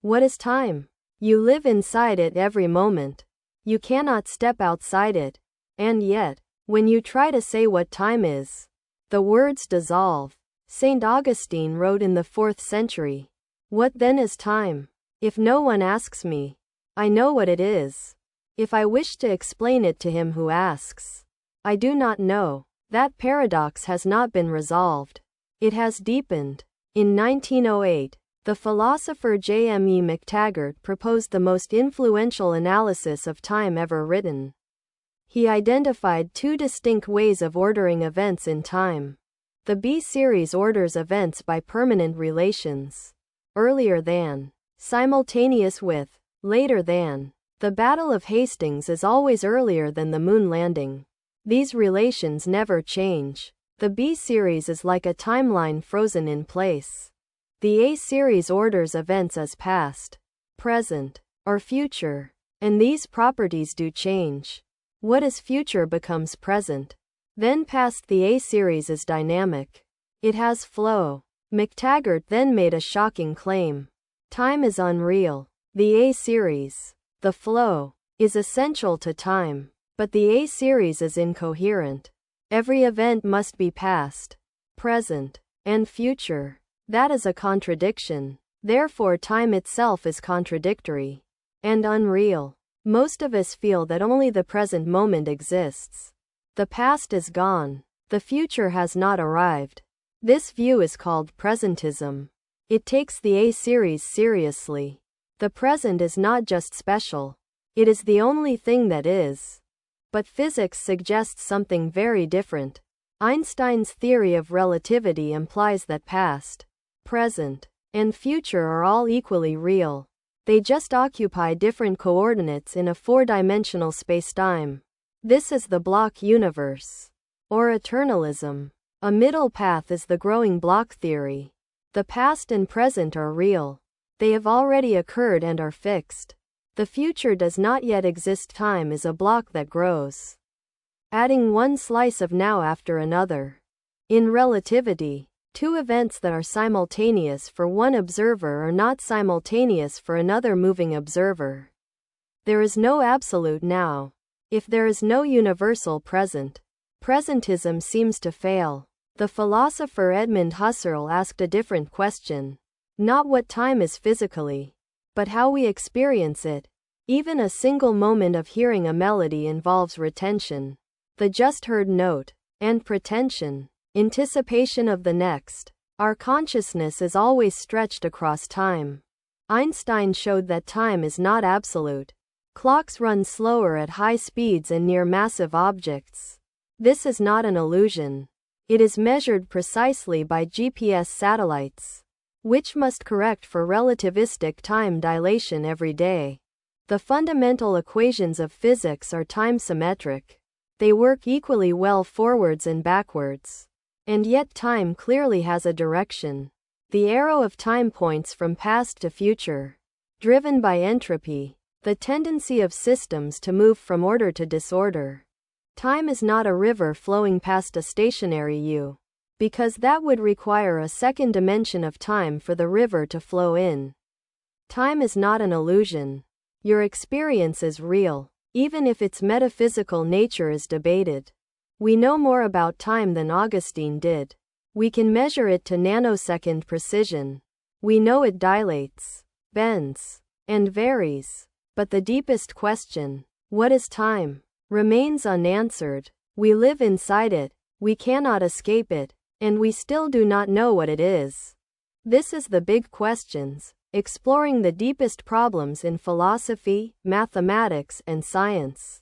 What is time? You live inside it every moment. You cannot step outside it. And yet, when you try to say what time is, the words dissolve. St. Augustine wrote in the 4th century, "What then is time? If no one asks me, I know what it is. If I wish to explain it to him who asks, I do not know." That paradox has not been resolved. It has deepened. In 1908, the philosopher J.M.E. McTaggart proposed the most influential analysis of time ever written. He identified two distinct ways of ordering events in time. The B-series orders events by permanent relations. Earlier than, simultaneous with, later than. The Battle of Hastings is always earlier than the moon landing. These relations never change. The B-series is like a timeline frozen in place. The A-series orders events as past, present, or future. And these properties do change. What is future becomes present. Then past the A-series is dynamic. It has flow. McTaggart then made a shocking claim. Time is unreal. The A-series, the flow, is essential to time. But the A-series is incoherent. Every event must be past, present, and future. That is a contradiction. Therefore time itself is contradictory and unreal. Most of us feel that only the present moment exists. The past is gone. The future has not arrived. This view is called Presentism. It takes the A-series seriously. The present is not just special. It is the only thing that is. But physics suggests something very different. Einstein's theory of relativity implies that past, present, and future are all equally real. They just occupy different coordinates in a four-dimensional spacetime. This is the block universe, or eternalism. A middle path is the growing block theory. The past and present are real. They have already occurred and are fixed. The future does not yet exist. Time is a block that grows, adding one slice of now after another. In relativity, two events that are simultaneous for one observer are not simultaneous for another moving observer. There is no absolute now. If there is no universal present, presentism seems to fail. The philosopher Edmund Husserl asked a different question. Not what time is physically, but how we experience it. Even a single moment of hearing a melody involves retention, the just heard note, and protention, anticipation of the next. Our consciousness is always stretched across time. Einstein showed that time is not absolute. Clocks run slower at high speeds and near massive objects. This is not an illusion. It is measured precisely by GPS satellites, which must correct for relativistic time dilation every day. The fundamental equations of physics are time-symmetric. They work equally well forwards and backwards. And yet time clearly has a direction. The arrow of time points from past to future, driven by entropy, the tendency of systems to move from order to disorder. Time is not a river flowing past a stationary U, because that would require a second dimension of time for the river to flow in. Time is not an illusion. Your experience is real, even if its metaphysical nature is debated. We know more about time than Augustine did. We can measure it to nanosecond precision. We know it dilates, bends, and varies. But the deepest question, what is time, remains unanswered. We live inside it, we cannot escape it, and we still do not know what it is. This is the big questions, exploring the deepest problems in philosophy, mathematics, and science.